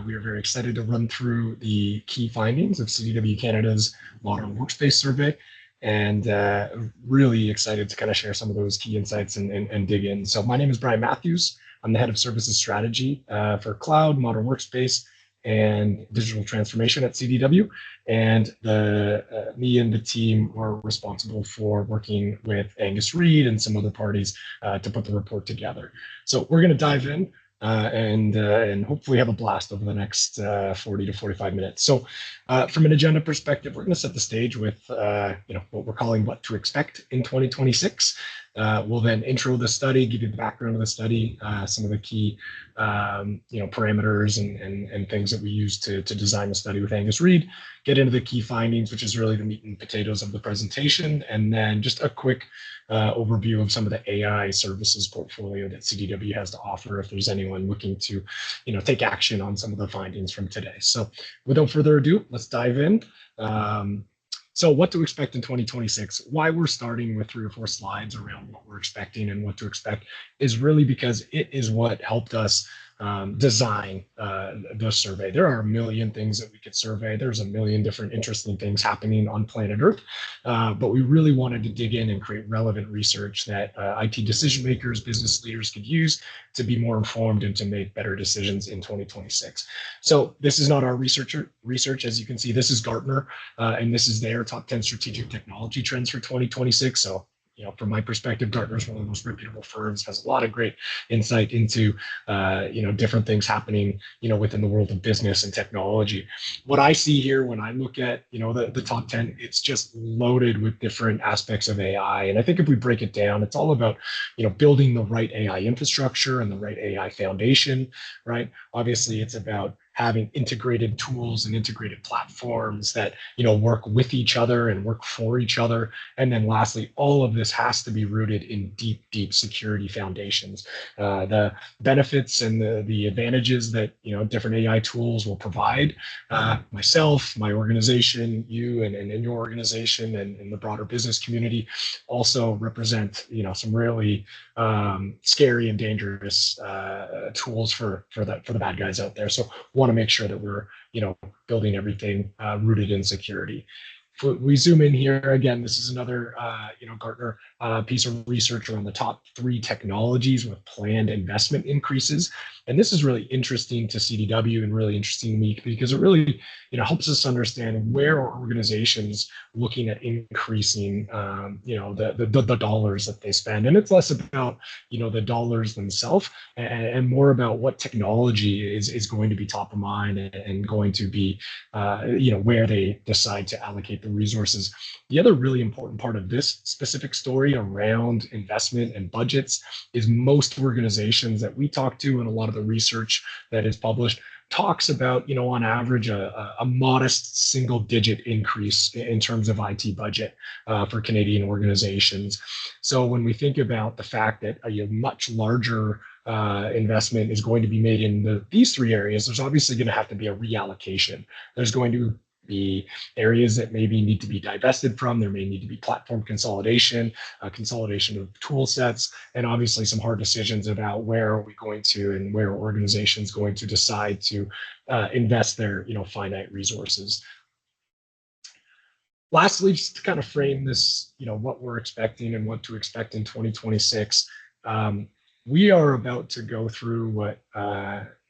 We are very excited to run through the key findings of CDW Canada's Modern Workspace Survey, and really excited to kind of share some of those key insights and dig in. So my name is Brian Matthews. I'm the head of services strategy for cloud, modern workspace, and digital transformation at CDW. And me and the team were responsible for working with Angus Reid and some other parties to put the report together. So we're going to dive in and hopefully have a blast over the next 40 to 45 minutes. So from an agenda perspective, we're going to set the stage with what we're calling what to expect in 2026. We'll then intro the study, give you the background of the study, some of the key parameters and things that we use to design the study with Angus Reid, get into the key findings, which is really the meat and potatoes of the presentation, and then just a quick overview of some of the AI services portfolio that CDW has to offer if there's anyone looking to take action on some of the findings from today. So without further ado, let's dive in. So what to expect in 2026, why we're starting with 3 or 4 slides around what we're expecting and what to expect is really because it is what helped us design the survey. There are a million things that we could survey. There's a million different interesting things happening on planet Earth, but we really wanted to dig in and create relevant research that IT decision makers, business leaders could use to be more informed and to make better decisions in 2026. So this is not our research. As you can see, this is Gartner, and this is their top 10 strategic technology trends for 2026. So from my perspective, Gartner is one of the most reputable firms, has a lot of great insight into, different things happening, within the world of business and technology. What I see here when I look at, the top 10, it's just loaded with different aspects of AI. And I think if we break it down, it's all about, building the right AI infrastructure and the right AI foundation, right? Obviously, it's about having integrated tools and integrated platforms that work with each other and work for each other. And then lastly, all of this has to be rooted in deep security foundations. The benefits and the advantages that different AI tools will provide myself, my organization, you and your organization and the broader business community also represent some really scary and dangerous tools for the bad guys out there. So want to make sure that we're building everything rooted in security. If we zoom in here again, this is another Gartner piece of research around the top 3 technologies with planned investment increases. And this is really interesting to CDW and really interesting to me because it really helps us understand where are organizations looking at increasing the dollars that they spend. And it's less about the dollars themselves and more about what technology is going to be top of mind and going to be where they decide to allocate the resources. The other really important part of this specific story around investment and budgets is most organizations that we talk to and a lot of the research that is published talks about, on average, a modest single-digit increase in terms of IT budget for Canadian organizations. So when we think about the fact that a much larger investment is going to be made in these 3 areas, there's obviously going to have to be a reallocation. There's going to be areas that maybe need to be divested from. There may need to be platform consolidation, consolidation of tool sets, and obviously some hard decisions about where are we going to and where are organizations going to decide to invest their finite resources. Lastly, just to kind of frame this, what we're expecting and what to expect in 2026, we are about to go through what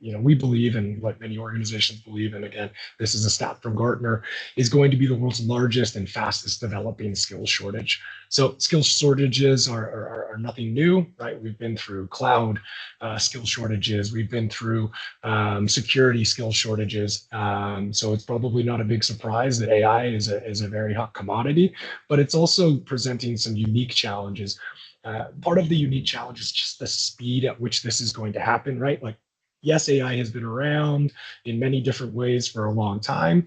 we believe and what many organizations believe, and again, this is a stat from Gartner, is going to be the world's largest and fastest developing skills shortage. So skills shortages are nothing new, right? We've been through cloud skills shortages, we've been through security skills shortages. So it's probably not a big surprise that AI is a very hot commodity, but it's also presenting some unique challenges. Part of the unique challenge is just the speed at which this is going to happen, right? Like, yes, AI has been around in many different ways for a long time.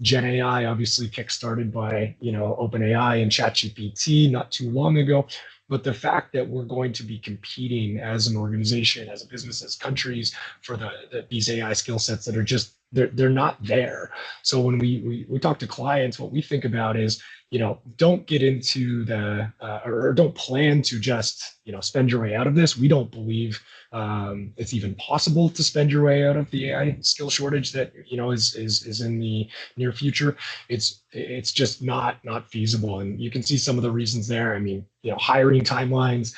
Gen AI obviously kickstarted by OpenAI and ChatGPT not too long ago. But the fact that we're going to be competing as an organization, as a business, as countries for these AI skill sets that are just they're not there. So when we talk to clients, what we think about is don't get into or don't plan to just, spend your way out of this. We don't believe it's even possible to spend your way out of the AI skill shortage that, is in the near future. It's just not feasible. And you can see some of the reasons there. I mean, hiring timelines,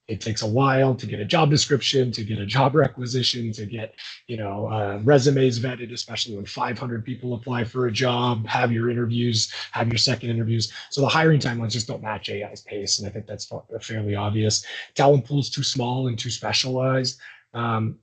it takes a while to get a job description, to get a job requisition, to get, resumes vetted, especially when 500 people apply for a job, have your interviews, have your second interviews. So the hiring timelines just don't match AI's pace. And I think that's fairly obvious. Talent pool's too small and too specialized. Um,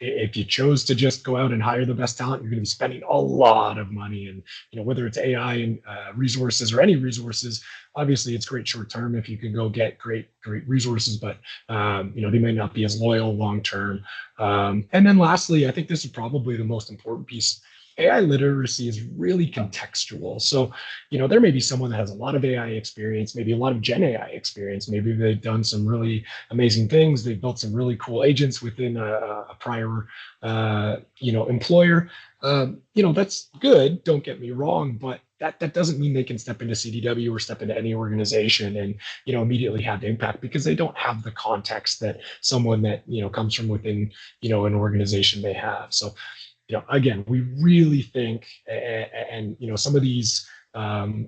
if you chose to just go out and hire the best talent, you're going to be spending a lot of money. And whether it's AI and resources or any resources, obviously it's great short term if you can go get great resources, but they may not be as loyal long term. And then lastly, I think this is probably the most important piece. AI literacy is really contextual. So, there may be someone that has a lot of AI experience, maybe a lot of Gen AI experience. Maybe they've done some really amazing things. They've built some really cool agents within a prior, employer. That's good. Don't get me wrong, but that doesn't mean they can step into CDW or step into any organization and immediately have impact, because they don't have the context that someone that comes from within an organization may have. So again, we really think, and some of these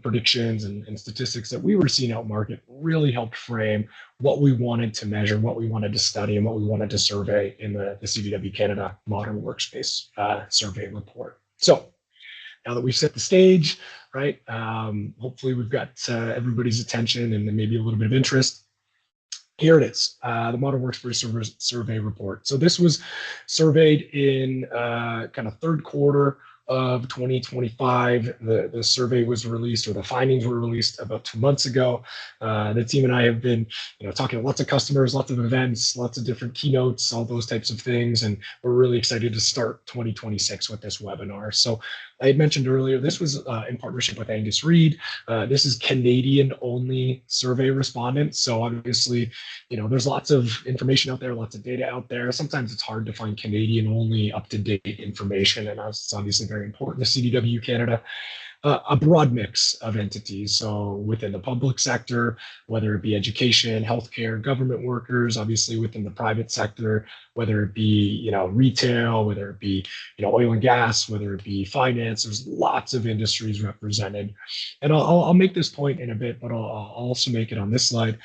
predictions and statistics that we were seeing out market really helped frame what we wanted to measure, what we wanted to study, and what we wanted to survey in the CDW Canada Modern Workspace survey report. So now that we've set the stage, right, hopefully we've got everybody's attention and then maybe a little bit of interest. Here it is, the Modern Workspace Survey report. So this was surveyed in kind of third quarter of 2025. The survey was released, or the findings were released about 2 months ago. The team and I have been, talking to lots of customers, lots of events, lots of different keynotes, all those types of things, and we're really excited to start 2026 with this webinar. So I had mentioned earlier, this was in partnership with Angus Reid. This is Canadian-only survey respondents. So obviously, there's lots of information out there, lots of data out there. Sometimes it's hard to find Canadian-only up-to-date information, and that's obviously very important to CDW Canada. A broad mix of entities. So within the public sector, whether it be education, healthcare, government workers, obviously within the private sector, whether it be, retail, whether it be, oil and gas, whether it be finance, there's lots of industries represented. And I'll make this point in a bit, but I'll also make it on this slide.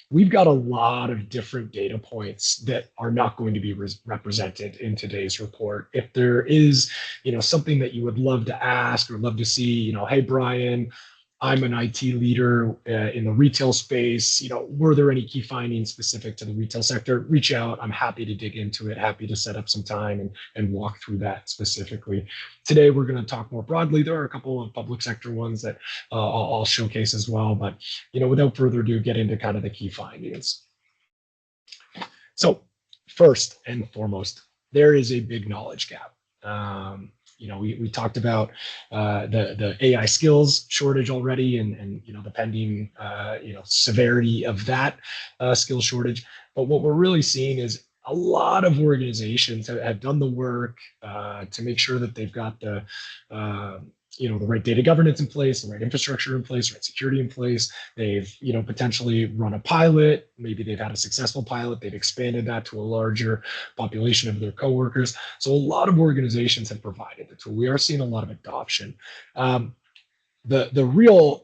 We've got a lot of different data points that are not going to be represented in today's report. If there is, something that you would love to ask or love to see, hey, Brian, I'm an IT leader in the retail space. Were there any key findings specific to the retail sector? Reach out. I'm happy to dig into it. Happy to set up some time and walk through that specifically. Today, we're going to talk more broadly. There are a couple of public sector ones that I'll showcase as well. But, without further ado, get into kind of the key findings. So first and foremost, there is a big knowledge gap. We talked about the AI skills shortage already, and the pending severity of that skill shortage. But what we're really seeing is a lot of organizations have done the work to make sure that they've got the right data governance in place, the right infrastructure in place, right security in place. They've, potentially run a pilot. Maybe they've had a successful pilot. They've expanded that to a larger population of their coworkers. So a lot of organizations have provided the tool. We are seeing a lot of adoption. The real,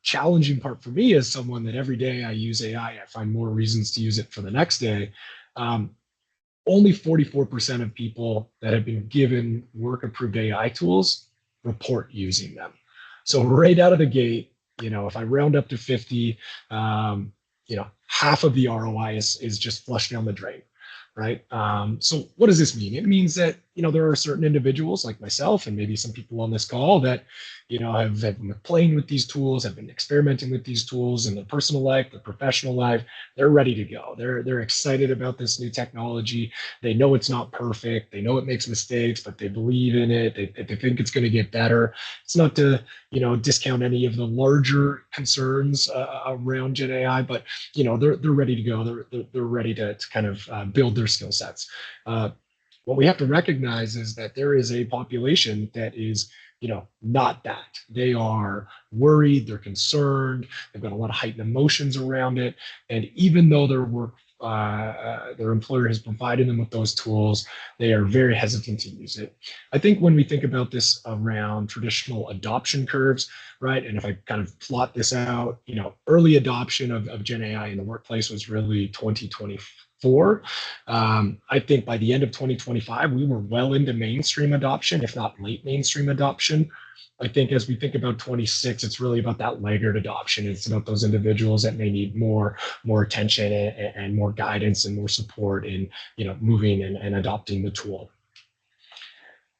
challenging part for me as someone that every day I use AI, I find more reasons to use it for the next day. Only 44% of people that have been given work-approved AI tools report using them. So right out of the gate, if I round up to 50, half of the ROI is just flushed down the drain, right? So what does this mean? It means that, there are certain individuals like myself and maybe some people on this call that, have been playing with these tools, have been experimenting with these tools in their personal life, their professional life. They're ready to go. They're excited about this new technology. They know it's not perfect. They know it makes mistakes, but they believe in it. They think it's going to get better. It's not to, discount any of the larger concerns around Gen AI, but, they're ready to go. They're ready to kind of build their skill sets. What we have to recognize is that there is a population that is, not that. They are worried, they're concerned, they've got a lot of heightened emotions around it, and even though their employer has provided them with those tools, they are very hesitant to use it. I think when we think about this around traditional adoption curves, right, and if I kind of plot this out, early adoption of Gen AI in the workplace was really 2024. I think by the end of 2025, we were well into mainstream adoption, if not late mainstream adoption. I think as we think about 26, it's really about that laggard adoption. It's about those individuals that may need more attention and more guidance and more support in moving and adopting the tool.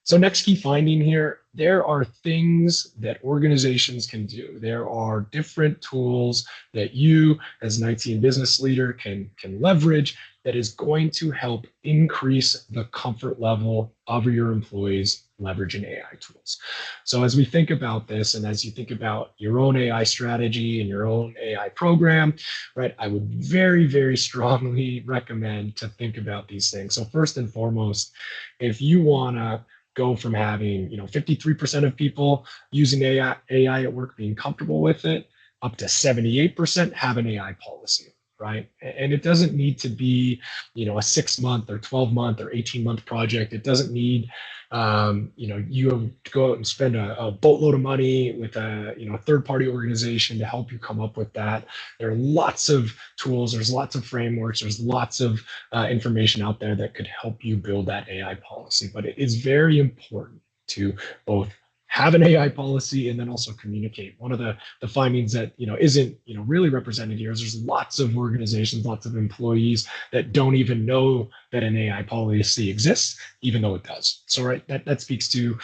So next key finding here, there are things that organizations can do. There are different tools that you as an IT and business leader can leverage that is going to help increase the comfort level of your employees leveraging AI tools. So as we think about this, and as you think about your own AI strategy and your own AI program, right, I would very, very strongly recommend to think about these things. So first and foremost, if you want to go from having 53% of people using AI at work being comfortable with it up to 78% have an AI policy, right? And it doesn't need to be a 6 month or 12 month or 18-month project. It doesn't need you to go out and spend a boatload of money with a third-party organization to help you come up with that. There are lots of tools, there's lots of frameworks, there's lots of information out there that could help you build that AI policy. But it is very important to both have an AI policy and then also communicate. One of the findings that isn't really represented here is there's lots of organizations, lots of employees that don't even know that an AI policy exists, even though it does. So right, that speaks to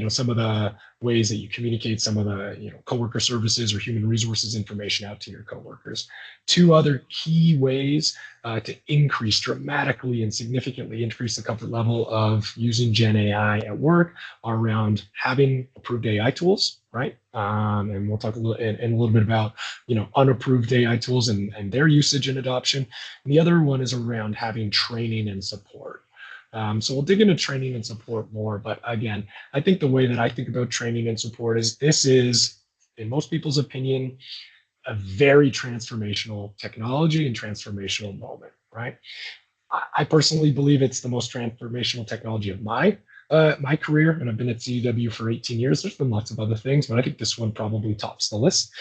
some of the ways that you communicate some of the coworker services or human resources information out to your coworkers. Two other key ways to dramatically and significantly increase the comfort level of using Gen AI at work are around having approved AI tools, right? And we'll talk a little bit about unapproved AI tools and their usage and adoption. And the other one is around having training and support. So we'll dig into training and support more. But again, I think the way that I think about training and support is this is, in most people's opinion, a very transformational technology and transformational moment, right? I personally believe it's the most transformational technology of my career, and I've been at CDW for 18 years. There's been lots of other things, but I think this one probably tops the list.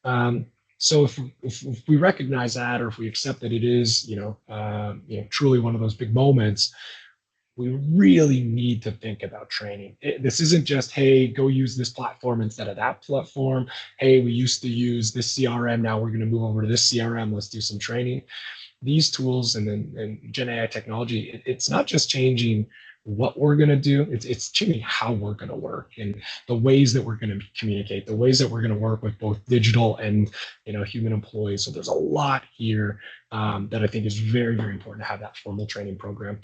So if we recognize that, or if we accept that it is, truly one of those big moments, we really need to think about training. This isn't just, hey, go use this platform instead of that platform. Hey, we used to use this CRM. Now we're going to move over to this CRM. Let's do some training. These tools and Gen AI technology, it's not just changing what we're going to do. It's changing how we're going to work and the ways that we're going to communicate, the ways that we're going to work with both digital and human employees. So there's a lot here that I think is very, very important to have that formal training program.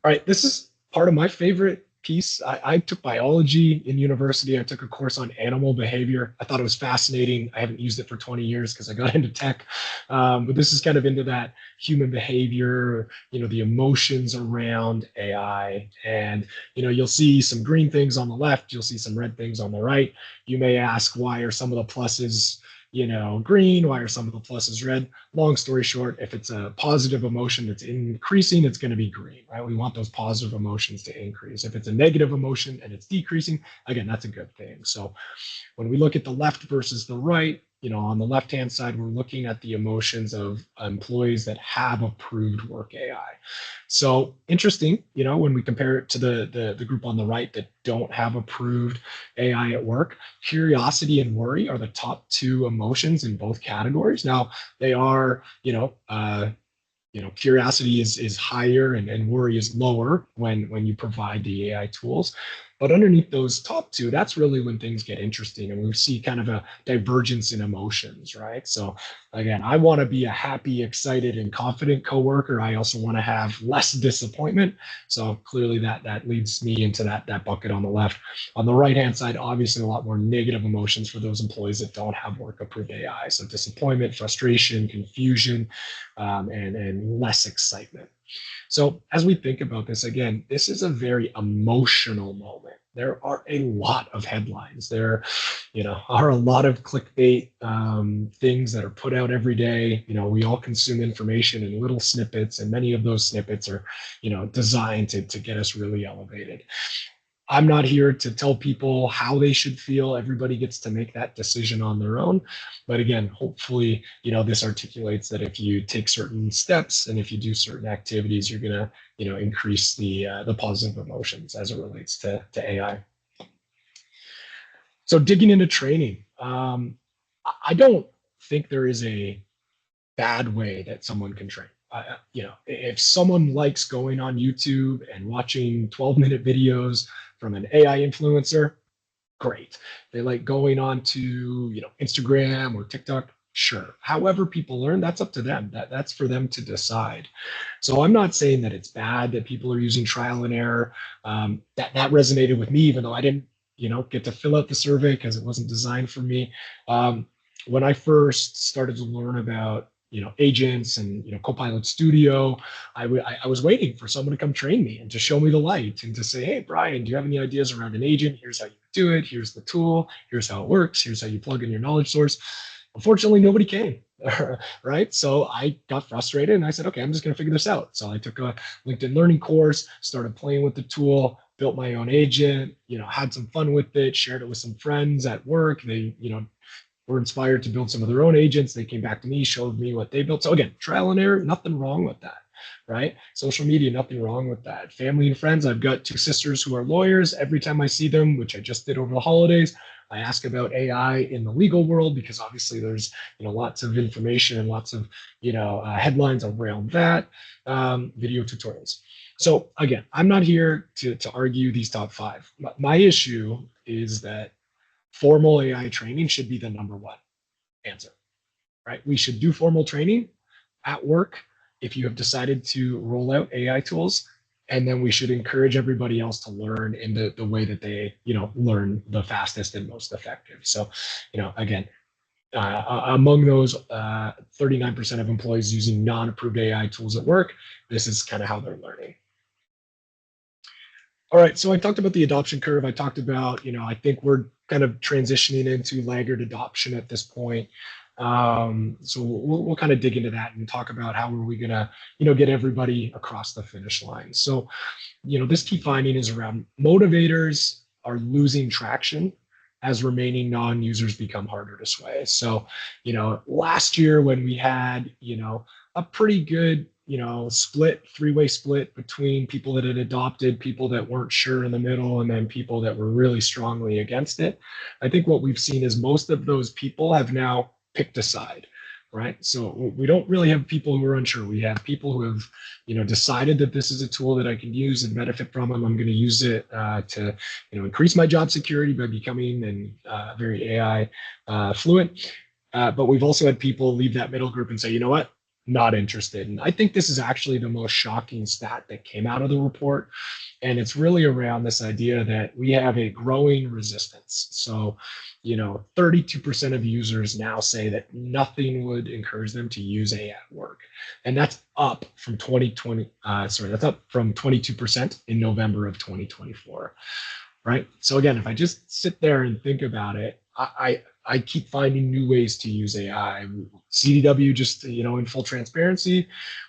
All right, this is part of my favorite piece. I took biology in university. I took a course on animal behavior. I thought it was fascinating. I haven't used it for 20 years because I got into tech. But this is kind of into that human behavior, the emotions around AI. And, you'll see some green things on the left. You'll see some red things on the right. You may ask, why are some of the pluses green? Why are some of the pluses red? Long story short, if it's a positive emotion that's increasing, it's going to be green, right? We want those positive emotions to increase. If it's a negative emotion and it's decreasing, again, that's a good thing. So when we look at the left versus the right, on the left-hand side, we're looking at the emotions of employees that have approved work AI. So interesting, when we compare it to the group on the right that don't have approved AI at work, curiosity and worry are the top two emotions in both categories. Now they are, curiosity is higher and worry is lower when you provide the AI tools. But underneath those top two, that's really when things get interesting and we see kind of a divergence in emotions, right? So again, I want to be a happy, excited, and confident coworker. I also want to have less disappointment. So clearly that leads me into that bucket on the left. On the right-hand side, obviously a lot more negative emotions for those employees that don't have work-approved AI. So disappointment, frustration, confusion, and less excitement. So as we think about this again, this is a very emotional moment. There are a lot of headlines. There, are a lot of clickbait things that are put out every day. We all consume information in little snippets, and many of those snippets are, designed to get us really elevated. I'm not here to tell people how they should feel. Everybody gets to make that decision on their own. But again, hopefully, this articulates that if you take certain steps and if you do certain activities, you're gonna, increase the positive emotions as it relates to AI. So digging into training, I don't think there is a bad way that someone can train. If someone likes going on YouTube and watching 12-minute videos from an AI influencer, great. They like going on to, Instagram or TikTok, sure. However people learn, that's up to them. That's for them to decide. So I'm not saying that it's bad that people are using trial and error. That resonated with me, even though I didn't, get to fill out the survey because it wasn't designed for me. When I first started to learn about agents and Copilot Studio, I was waiting for someone to come train me and to show me the light and to say, hey Brian, do you have any ideas around an agent? Here's how you do it. Here's the tool. Here's how it works. Here's how you plug in your knowledge source. Unfortunately, nobody came. Right. So I got frustrated and I said, okay, I'm just going to figure this out. So I took a LinkedIn learning course, started playing with the tool, built my own agent, had some fun with it, shared it with some friends at work. They, were inspired to build some of their own agents. They came back to me, showed me what they built. So again, trial and error, nothing wrong with that, right? Social media, nothing wrong with that. Family and friends, I've got two sisters who are lawyers. Every time I see them, which I just did over the holidays, I ask about AI in the legal world because obviously there's lots of information and lots of headlines around that, video tutorials. So again, I'm not here to argue these top five. My issue is that formal AI training should be the number one answer, right? We should do formal training at work if you have decided to roll out AI tools, and then we should encourage everybody else to learn in the way that they, learn the fastest and most effective. So, again, among those 39% of employees using non-approved AI tools at work, this is kind of how they're learning. All right, so I talked about the adoption curve. I talked about, I think we're kind of transitioning into laggard adoption at this point. So we'll kind of dig into that and talk about how are we gonna, get everybody across the finish line. So, this key finding is around motivators are losing traction as remaining non-users become harder to sway. So, last year when we had, a pretty good split, three-way split between people that had adopted, people that weren't sure in the middle, and then people that were really strongly against it. I think what we've seen is most of those people have now picked a side, right? So we don't really have people who are unsure. We have people who have, decided that this is a tool that I can use and benefit from, and I'm going to use it to, increase my job security by becoming very AI fluent. But we've also had people leave that middle group and say, you know what? Not interested. And I think this is actually the most shocking stat that came out of the report. And it's really around this idea that we have a growing resistance. So, 32% of users now say that nothing would encourage them to use AI at work. And that's up from 22% in November of 2024. Right. So again, if I just sit there and think about it, I keep finding new ways to use AI. CDW, just in full transparency,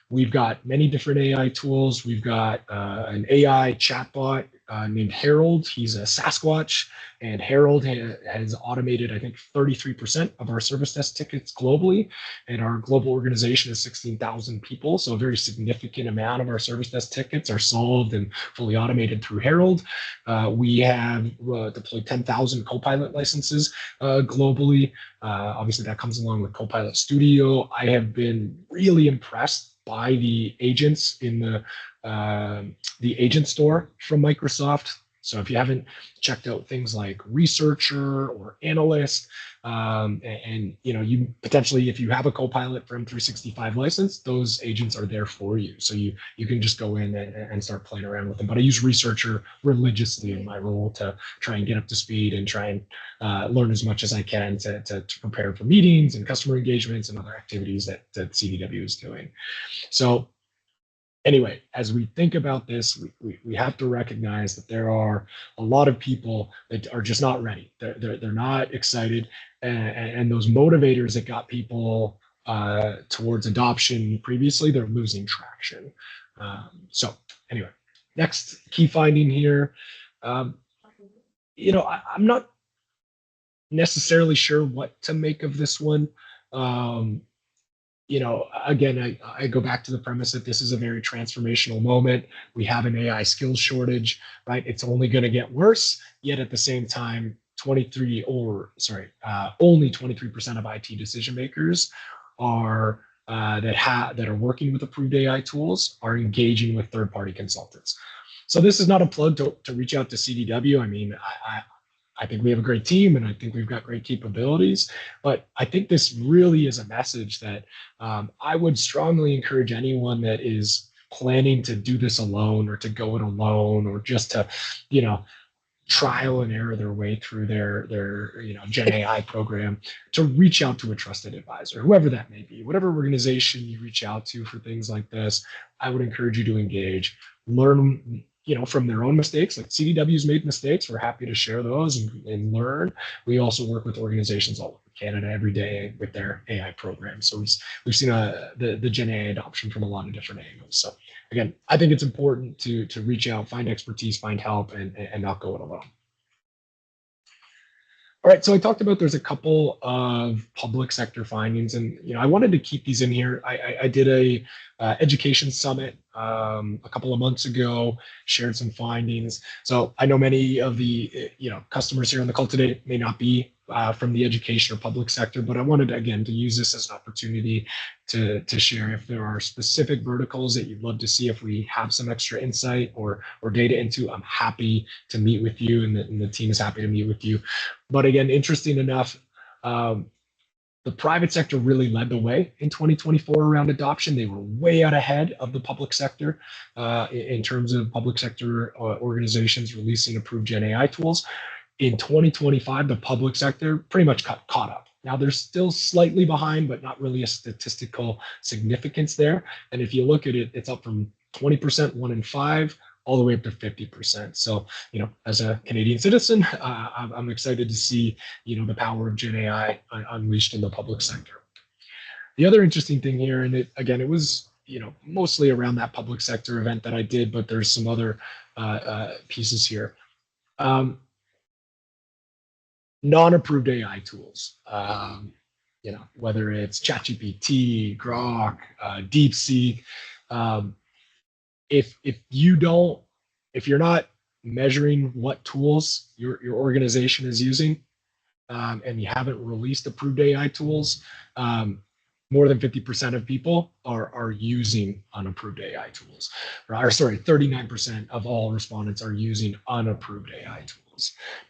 we've got many different AI tools. We've got an AI chatbot named Harold. He's a Sasquatch, and Harold has automated, I think, 33% of our service desk tickets globally. And our global organization is 16,000 people. So a very significant amount of our service desk tickets are solved and fully automated through Harold. We have deployed 10,000 Copilot licenses globally. Obviously, that comes along with Copilot Studio. I have been really impressed by the agents in the agent store from Microsoft. So if you haven't checked out things like researcher or analyst, and you potentially, if you have a Copilot for M365 license, those agents are there for you. So you can just go in and start playing around with them. But I use researcher religiously in my role to try and get up to speed and try and learn as much as I can to prepare for meetings and customer engagements and other activities that CDW is doing. So anyway, as we think about this, we have to recognize that there are a lot of people that are just not ready. They're not excited. And those motivators that got people towards adoption previously, they're losing traction. So anyway, next key finding here. Um, I'm not necessarily sure what to make of this one. Um, again, I go back to the premise that this is a very transformational moment. We have an AI skills shortage, right? It's only going to get worse. Yet at the same time, only 23% of IT decision makers are that are working with approved AI tools are engaging with third-party consultants. So this is not a plug to reach out to CDW. I mean, I think we have a great team and I think we've got great capabilities. But I think this really is a message that I would strongly encourage anyone that is planning to do this alone or to go it alone or just to, you know, trial and error their way through their Gen AI program to reach out to a trusted advisor, whoever that may be, whatever organization you reach out to for things like this. I would encourage you to engage, learn from their own mistakes. Like CDW's made mistakes, we're happy to share those and learn. We also work with organizations all over Canada every day with their AI programs. So we've seen the Gen AI adoption from a lot of different angles. So again, I think it's important to reach out, find expertise, find help, and not go it alone. All right, so I talked about there's a couple of public sector findings, and I wanted to keep these in here. I did a education summit a couple of months ago, shared some findings. So I know many of the customers here on the call today may not be from the education or public sector, but I wanted again to use this as an opportunity to share if there are specific verticals that you'd love to see if we have some extra insight or data into. I'm happy to meet with you, and the team is happy to meet with you. But again, interesting enough, the private sector really led the way in 2024 around adoption. They were way out ahead of the public sector in terms of public sector organizations releasing approved Gen AI tools. In 2025, the public sector pretty much caught up. Now they're still slightly behind, but not really a statistical significance there. And if you look at it, it's up from 20%, 1 in 5, all the way up to 50%. So, as a Canadian citizen, I'm excited to see, the power of Gen AI unleashed in the public sector. The other interesting thing here, and it was, mostly around that public sector event that I did, but there's some other pieces here. Non-approved AI tools, whether it's ChatGPT, Grok, DeepSeek. If you're not measuring what tools your organization is using, and you haven't released approved AI tools, more than 50% of people are using unapproved AI tools. Or sorry, 39% of all respondents are using unapproved AI tools.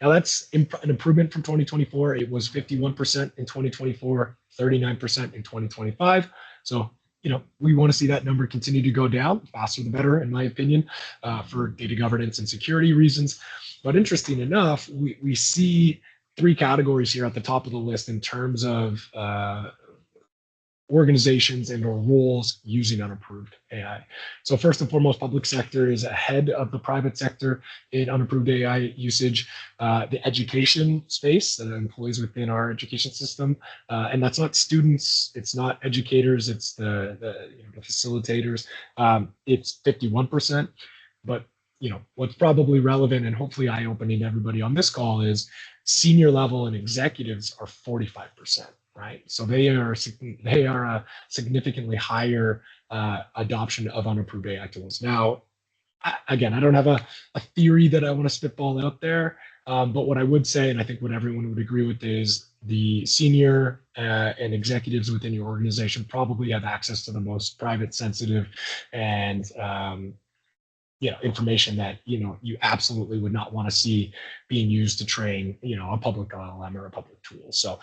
Now that's an improvement from 2024. It was 51% in 2024, 39% in 2025. So we want to see that number continue to go down. Faster the better, in my opinion, for data governance and security reasons. But interesting enough, we see 3 categories here at the top of the list in terms of organizations and or roles using unapproved AI. So first and foremost, public sector is ahead of the private sector in unapproved AI usage. The education space, the employees within our education system, and that's not students, it's not educators, it's the facilitators. It's 51%, but what's probably relevant and hopefully eye-opening to everybody on this call is senior level and executives are 45%. Right, so they are a significantly higher adoption of unapproved AI tools. Now, again, I don't have a theory that I want to spitball out there, but what I would say, and I think what everyone would agree with, is the senior and executives within your organization probably have access to the most private, sensitive, and information that you absolutely would not want to see being used to train a public LLM or a public tool. So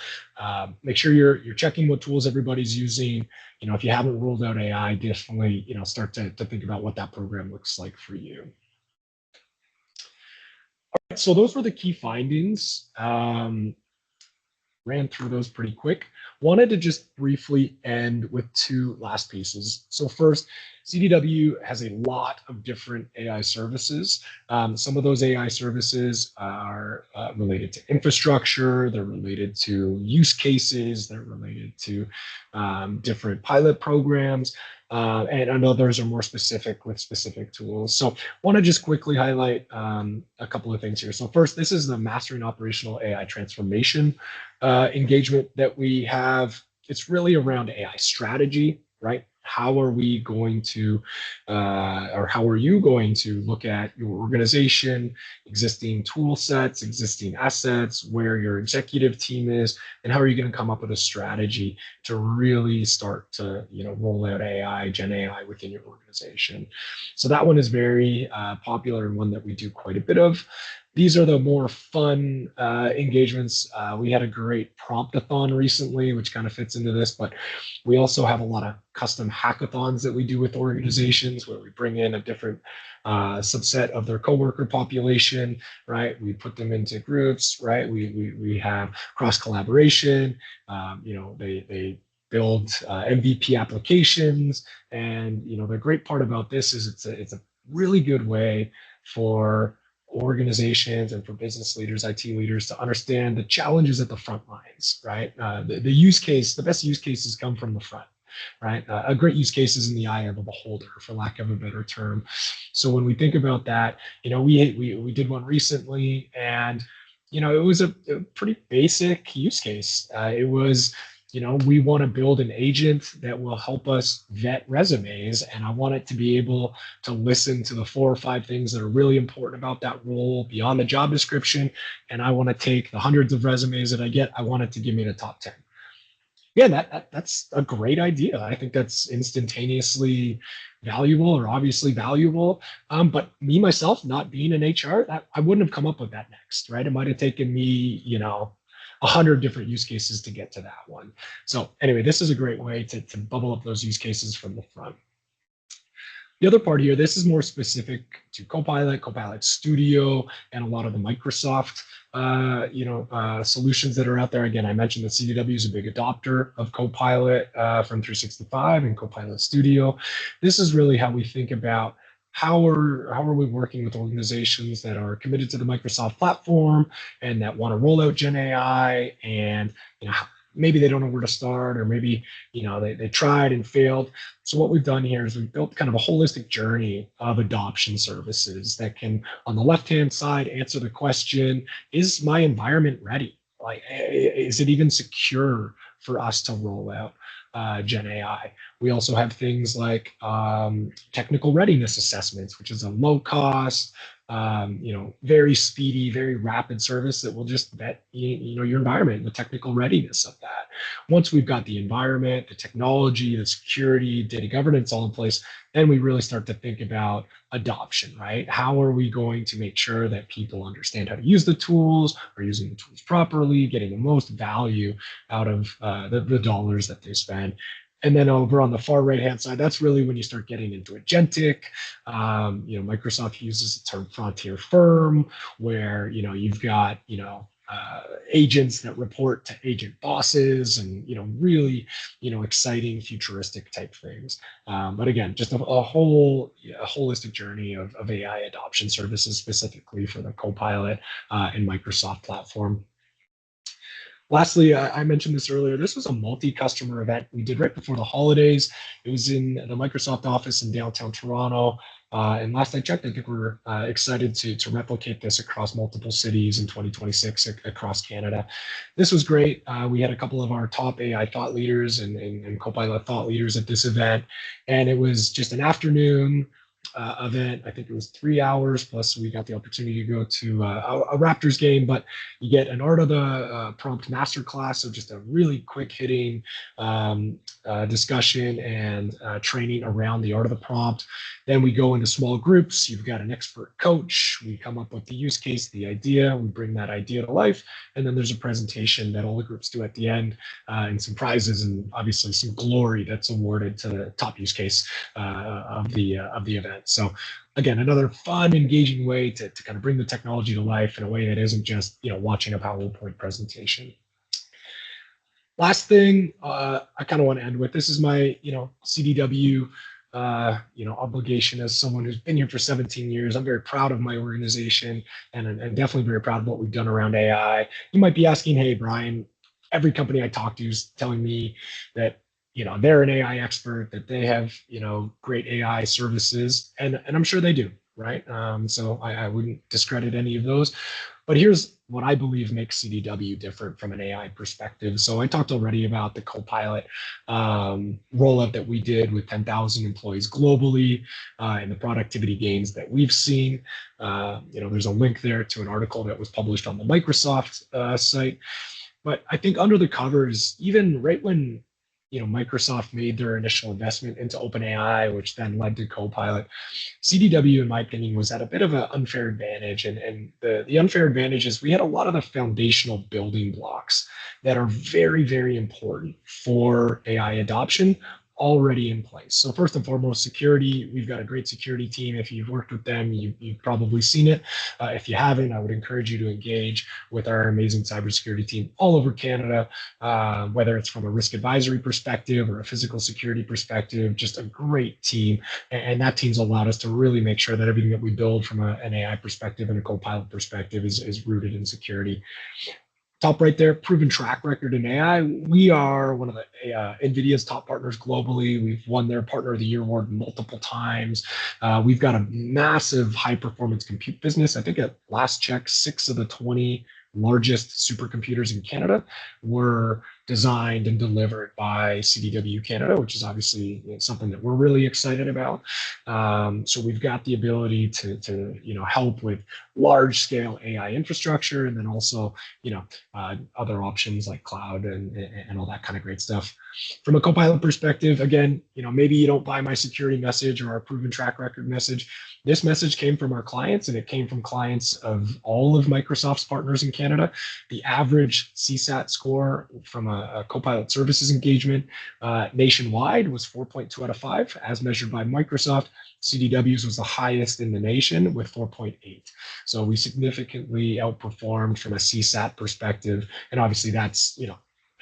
make sure you're checking what tools everybody's using. If you haven't rolled out AI, definitely start to think about what that program looks like for you. All right, so those were the key findings. ran through those pretty quick. Wanted to just briefly end with two last pieces. So first, CDW has a lot of different AI services. Some of those AI services are related to infrastructure, they're related to use cases, they're related to different pilot programs, and others are more specific with specific tools. So want to just quickly highlight a couple of things here. So first, this is the Mastering Operational AI Transformation engagement that we have. It's really around AI strategy, right? How are we going to, or how are you going to look at your organization, existing tool sets, existing assets, where your executive team is, and how are you going to come up with a strategy to really start to, roll out AI, Gen AI within your organization. So that one is very popular and one that we do quite a bit of. These are the more fun engagements. We had a great promptathon recently, which kind of fits into this, but we also have a lot of custom hackathons that we do with organizations where we bring in a different subset of their coworker population, right? We put them into groups, right? We have cross collaboration. They build MVP applications, and the great part about this is it's a really good way for organizations and for business leaders, IT leaders to understand the challenges at the front lines, right? The use case, the best use cases come from the front, right? A great use case is in the eye of a beholder, for lack of a better term. So when we think about that, we did one recently, and it was a pretty basic use case. It was, we want to build an agent that will help us vet resumes, and I want it to be able to listen to the 4 or 5 things that are really important about that role beyond the job description. And I want to take the hundreds of resumes that I get, I want it to give me the top 10. Yeah, that's a great idea. I think that's instantaneously valuable, or obviously valuable. But me myself, not being in HR, I wouldn't have come up with that next, right? It might have taken me, 100 different use cases to get to that one. So anyway, this is a great way to bubble up those use cases from the front. The other part here, this is more specific to Copilot, Copilot Studio, and a lot of the Microsoft solutions that are out there. Again, I mentioned that CDW is a big adopter of Copilot from 365 and Copilot Studio. This is really how we think about how are we working with organizations that are committed to the Microsoft platform and that want to roll out Gen AI, and maybe they don't know where to start, or maybe they tried and failed. So what we've done here is we've built kind of a holistic journey of adoption services that can, on the left-hand side, answer the question, is my environment ready? Like, is it even secure for us to roll out Gen AI? We also have things like technical readiness assessments, which is a low cost, very speedy, very rapid service that will just vet, your environment and the technical readiness of that. Once we've got the environment, the technology, the security, data governance all in place, then we really start to think about adoption, right? How are we going to make sure that people understand how to use the tools, are using the tools properly, getting the most value out of the dollars that they spend? And then over on the far right-hand side, that's really when you start getting into agentic. Microsoft uses the term frontier firm, where, you've got, agents that report to agent bosses, and, really, exciting futuristic type things. But again, just a holistic journey of AI adoption services specifically for the Copilot and Microsoft platform. Lastly, I mentioned this earlier. This was a multi-customer event we did right before the holidays. It was in the Microsoft office in downtown Toronto. And last I checked, I think we're excited to replicate this across multiple cities in 2026 across Canada. This was great. We had a couple of our top AI thought leaders and Copilot thought leaders at this event. And it was just an afternoon event. I think it was 3 hours, plus we got the opportunity to go to a Raptors game, but you get an art of the prompt masterclass, so just a really quick hitting discussion and training around the art of the prompt. Then we go into small groups. You've got an expert coach. We come up with the use case, the idea. We bring that idea to life, and then there's a presentation that all the groups do at the end, and some prizes, and obviously some glory that's awarded to the top use case of the event. So again, another fun, engaging way to kind of bring the technology to life in a way that isn't just watching a PowerPoint presentation. Last thing I kind of want to end with, this is my, CDW, obligation as someone who's been here for 17 years. I'm very proud of my organization and definitely very proud of what we've done around AI. You might be asking, hey, Brian, every company I talk to is telling me that, they're an AI expert, that they have, great AI services, and I'm sure they do, right? So I wouldn't discredit any of those. But here's what I believe makes CDW different from an AI perspective. So I talked already about the Copilot rollout that we did with 10,000 employees globally, and the productivity gains that we've seen. There's a link there to an article that was published on the Microsoft site. But I think under the covers, even right when Microsoft made their initial investment into OpenAI, which then led to Copilot, CDW, in my opinion, was at a bit of an unfair advantage. And the unfair advantage is we had a lot of the foundational building blocks that are very, very important for AI adoption already in place. So first and foremost, security. We've got a great security team. If you've worked with them, you've probably seen it. If you haven't, I would encourage you to engage with our amazing cybersecurity team all over Canada, whether it's from a risk advisory perspective or a physical security perspective. Just a great team, and that team's allowed us to really make sure that everything that we build from an AI perspective and a Copilot perspective is rooted in security. Top right there, proven track record in AI. We are one of the NVIDIA's top partners globally. We've won their Partner of the Year award multiple times. We've got a massive high performance compute business. I think at last check, 6 of the 20 largest supercomputers in Canada were designed and delivered by CDW Canada, which is obviously something that we're really excited about. So we've got the ability to help with large scale AI infrastructure, and then also other options like cloud and all that kind of great stuff. From a Copilot perspective, again, maybe you don't buy my security message or our proven track record message. This message came from our clients, and it came from clients of all of Microsoft's partners in Canada. The average CSAT score from a Copilot services engagement nationwide was 4.2 out of 5, as measured by Microsoft. CDW's was the highest in the nation with 4.8. So we significantly outperformed from a CSAT perspective. And obviously that's,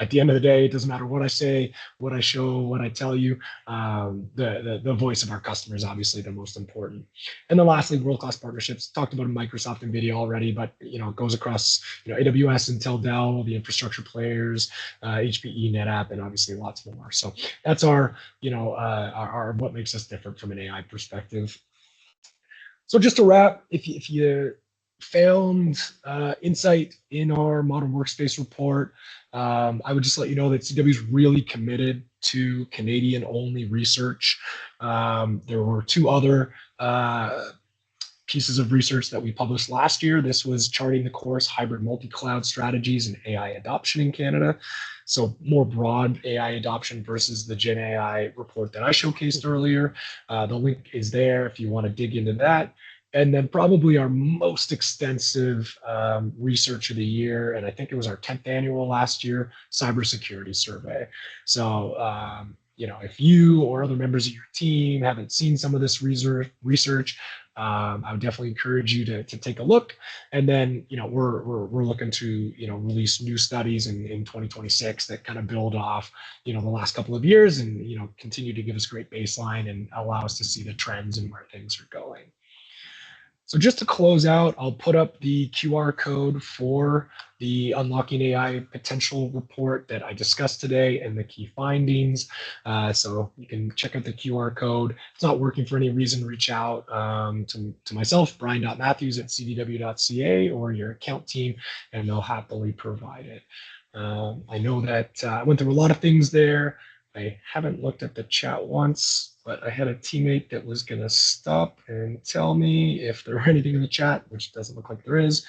at the end of the day, it doesn't matter what I say, what I show, what I tell you. The voice of our customer is obviously the most important. And then lastly, world-class partnerships. Talked about Microsoft and NVIDIA already, but it goes across AWS, Intel, Dell, the infrastructure players, HPE, NetApp, and obviously lots more. So that's our what makes us different from an AI perspective. So just to wrap, if you found insight in our modern workspace report, I would just let you know that CW is really committed to Canadian only research. There were 2 other pieces of research that we published last year. This was charting the course hybrid multi-cloud strategies and AI adoption in Canada. So more broad AI adoption versus the Gen AI report that I showcased earlier. The link is there if you want to dig into that. And then probably our most extensive research of the year, and I think it was our 10th annual last year, cybersecurity survey. So, if you or other members of your team haven't seen some of this research, I would definitely encourage you to take a look. And then, we're looking to, release new studies in 2026 that kind of build off, the last couple of years and, continue to give us great baseline and allow us to see the trends and where things are going. So just to close out, I'll put up the QR code for the Unlocking AI Potential report that I discussed today and the key findings. So you can check out the QR code. If it's not working for any reason, reach out to myself, brian.matthews@cdw.ca, or your account team, and they'll happily provide it. I know that I went through a lot of things there. I haven't looked at the chat once, but I had a teammate that was going to stop and tell me if there were anything in the chat, which doesn't look like there is.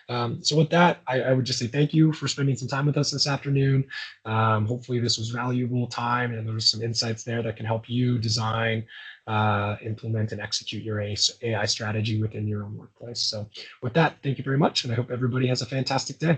So with that, I would just say thank you for spending some time with us this afternoon. Hopefully this was valuable time and there was some insights there that can help you design, implement, and execute your AI strategy within your own workplace. So with that, thank you very much, and I hope everybody has a fantastic day.